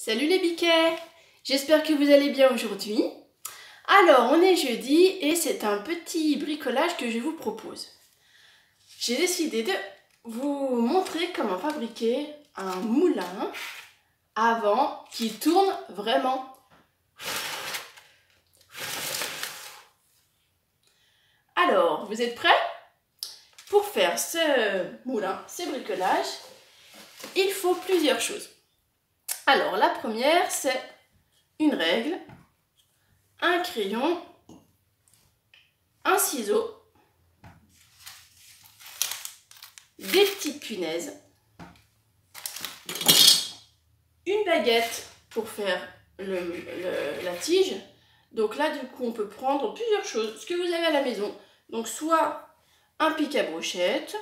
Salut les biquets! J'espère que vous allez bien aujourd'hui. Alors, on est jeudi et c'est un petit bricolage que je vous propose. J'ai décidé de vous montrer comment fabriquer un moulin à vent qui tourne vraiment. Alors, vous êtes prêts? Pour faire ce moulin, ce bricolage, il faut plusieurs choses. Alors, la première, c'est une règle, un crayon, un ciseau, des petites punaises, une baguette pour faire la tige. Donc là, du coup, on peut prendre plusieurs choses, ce que vous avez à la maison. Donc, soit un pic à brochette,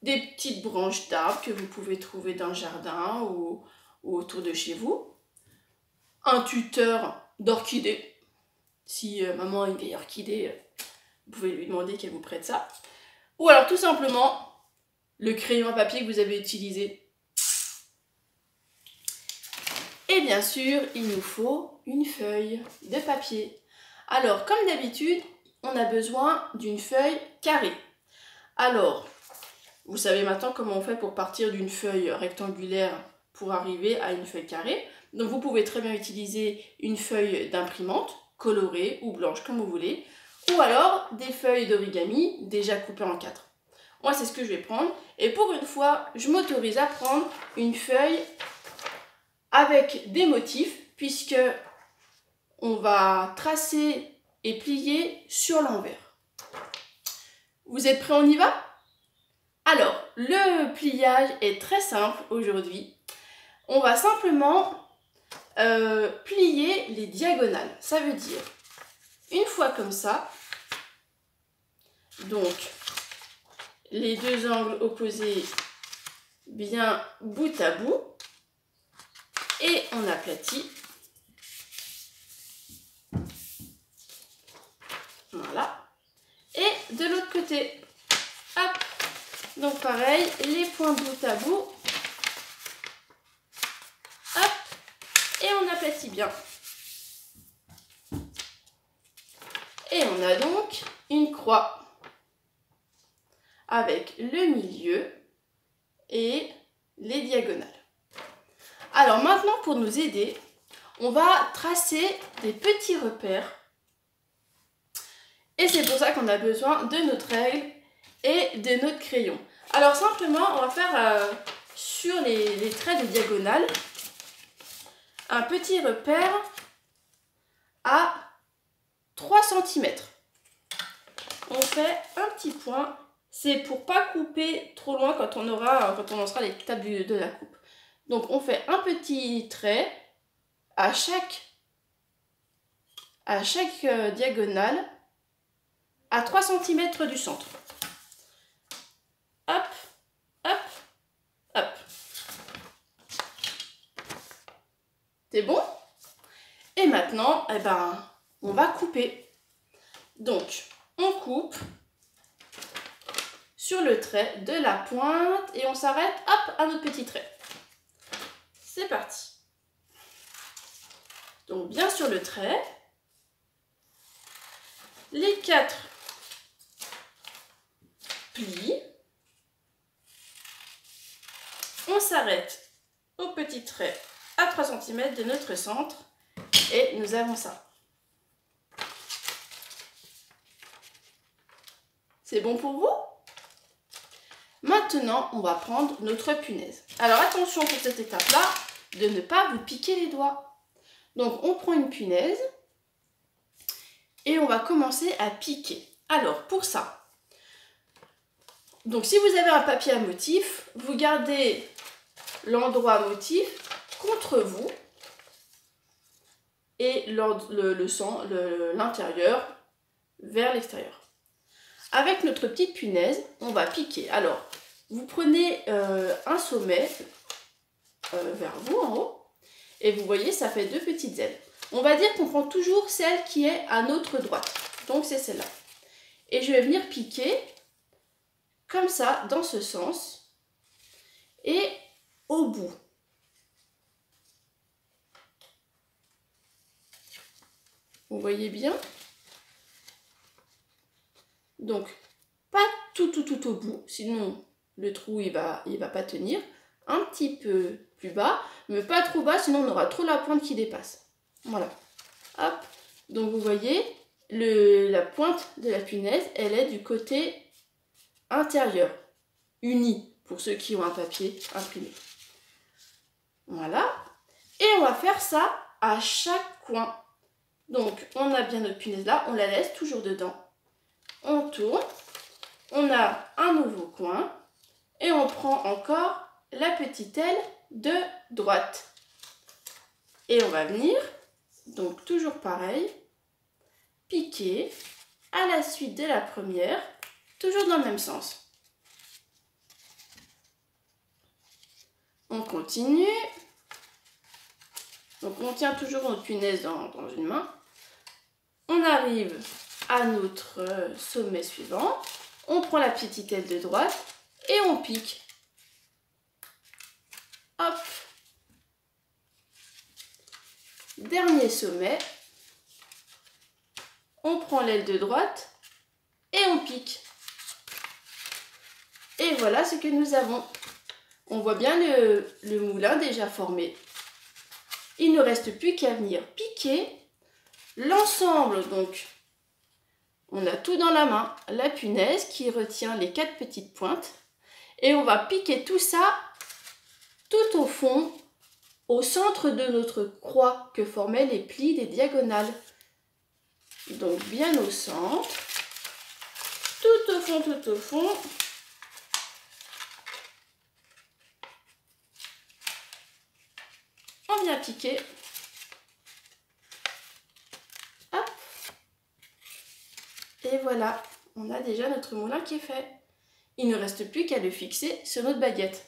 des petites branches d'arbres que vous pouvez trouver dans le jardin ou autour de chez vous, un tuteur d'orchidées. Si maman a une vieille orchidée, vous pouvez lui demander qu'elle vous prête ça. Ou alors tout simplement le crayon à papier que vous avez utilisé. Et bien sûr, il nous faut une feuille de papier. Alors, comme d'habitude, on a besoin d'une feuille carrée. Alors, vous savez maintenant comment on fait pour partir d'une feuille rectangulaire pour arriver à une feuille carrée. Donc, vous pouvez très bien utiliser une feuille d'imprimante, colorée ou blanche, comme vous voulez. Ou alors, des feuilles d'origami déjà coupées en 4. Moi, c'est ce que je vais prendre. Et pour une fois, je m'autorise à prendre une feuille avec des motifs, puisque on va tracer et plier sur l'envers. Vous êtes prêts, on y va? Alors, le pliage est très simple aujourd'hui. On va simplement plier les diagonales. Ça veut dire, une fois comme ça, donc les deux angles opposés bien bout à bout, et on aplatit. Voilà. Et de l'autre côté, hop. Donc pareil, les points bout à bout. Hop. Et on aplatit bien. Et on a donc une croix avec le milieu et les diagonales. Alors maintenant, pour nous aider, on va tracer des petits repères. Et c'est pour ça qu'on a besoin de notre règle et de notre crayon. Alors simplement, on va faire sur les traits de diagonale un petit repère à 3 cm. On fait un petit point. C'est pour pas couper trop loin quand on en sera l'étape de la coupe. Donc on fait un petit trait à chaque diagonale à 3 cm du centre. Hop, hop, hop. C'est bon? Et maintenant, eh ben, on va couper. Donc, on coupe sur le trait de la pointe et on s'arrête, hop, à notre petit trait. C'est parti. Donc, bien sur le trait. Les 4 plis. On s'arrête au petit trait à 3 cm de notre centre et nous avons ça. C'est bon pour vous? Maintenant, on va prendre notre punaise. Alors attention pour cette étape-là, de ne pas vous piquer les doigts. Donc on prend une punaise et on va commencer à piquer. Alors pour ça, donc si vous avez un papier à motif, vous gardez l'endroit motif contre vous et l'intérieur vers l'extérieur. Avec notre petite punaise, on va piquer. Alors, vous prenez un sommet vers vous en haut et vous voyez, ça fait 2 petites ailes. On va dire qu'on prend toujours celle qui est à notre droite. Donc, c'est celle-là. Et je vais venir piquer comme ça, dans ce sens et au bout. Vous voyez bien? Donc, pas tout au bout, sinon le trou il va pas tenir. Un petit peu plus bas, mais pas trop bas, sinon on aura trop la pointe qui dépasse. Voilà. Hop. Donc vous voyez, la pointe de la punaise, elle est du côté intérieur, uni, pour ceux qui ont un papier imprimé. Voilà. Et on va faire ça à chaque coin. Donc, on a bien notre punaise là, on la laisse toujours dedans. On tourne, on a un nouveau coin et on prend encore la petite aile de droite. Et on va venir, donc toujours pareil, piquer à la suite de la première, toujours dans le même sens. On continue. Donc on tient toujours notre punaise dans une main. On arrive à notre sommet suivant. On prend la petite aile de droite et on pique. Hop. Dernier sommet. On prend l'aile de droite et on pique. Et voilà ce que nous avons. On voit bien le moulin déjà formé. Il ne reste plus qu'à venir piquer l'ensemble. Donc, on a tout dans la main. La punaise qui retient les 4 petites pointes. Et on va piquer tout ça tout au fond, au centre de notre croix que formaient les plis des diagonales. Donc, bien au centre. Tout au fond, tout au fond. On vient piquer. Hop. Et voilà, on a déjà notre moulin qui est fait. Il ne reste plus qu'à le fixer sur notre baguette.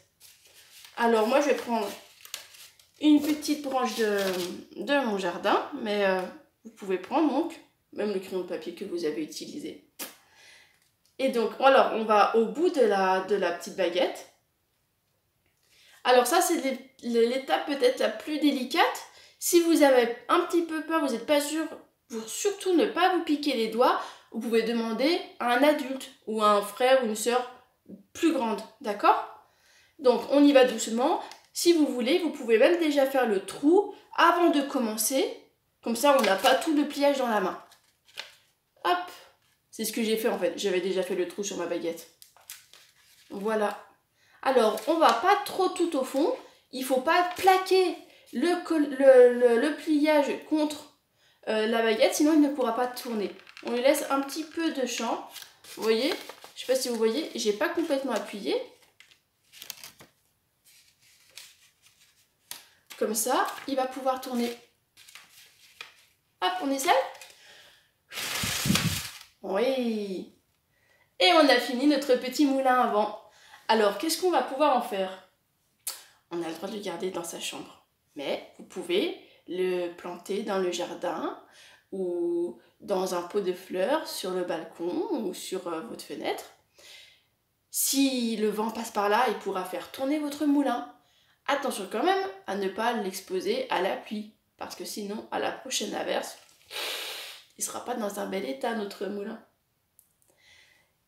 Alors moi je vais prendre une petite branche de mon jardin, mais vous pouvez prendre donc même le crayon de papier que vous avez utilisé. Et donc alors on va au bout de la petite baguette. Alors ça c'est l'étape peut-être la plus délicate. Si vous avez un petit peu peur, vous n'êtes pas sûr, pour surtout ne pas vous piquer les doigts, vous pouvez demander à un adulte ou à un frère ou une sœur plus grande, d'accord? Donc on y va doucement. Si vous voulez, vous pouvez même déjà faire le trou avant de commencer. Comme ça, on n'a pas tout le pliage dans la main. Hop! C'est ce que j'ai fait en fait. J'avais déjà fait le trou sur ma baguette. Voilà. Alors, on va pas trop tout au fond. Il faut pas plaquer le pliage contre la baguette, sinon il ne pourra pas tourner. On lui laisse un petit peu de champ. Vous voyez? Je sais pas si vous voyez, j'ai pas complètement appuyé. Comme ça, il va pouvoir tourner. Hop, on essaie? Oui. Et on a fini notre petit moulin à vent. Alors, qu'est-ce qu'on va pouvoir en faire? On a le droit de le garder dans sa chambre. Mais vous pouvez le planter dans le jardin ou dans un pot de fleurs sur le balcon ou sur votre fenêtre. Si le vent passe par là, il pourra faire tourner votre moulin. Attention quand même à ne pas l'exposer à la pluie, parce que sinon, à la prochaine averse, il ne sera pas dans un bel état, notre moulin.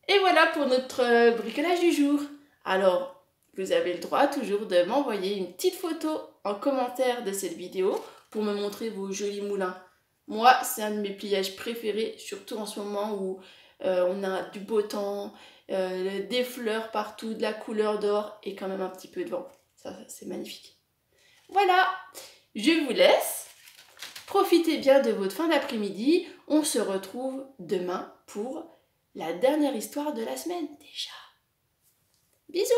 Et voilà pour notre bricolage du jour. Alors, vous avez le droit toujours de m'envoyer une petite photo en commentaire de cette vidéo pour me montrer vos jolis moulins. Moi, c'est un de mes pliages préférés, surtout en ce moment où on a du beau temps, des fleurs partout, de la couleur d'or et quand même un petit peu de vent. Ça, c'est magnifique. Voilà, je vous laisse. Profitez bien de votre fin d'après-midi. On se retrouve demain pour la dernière histoire de la semaine déjà. Bisous!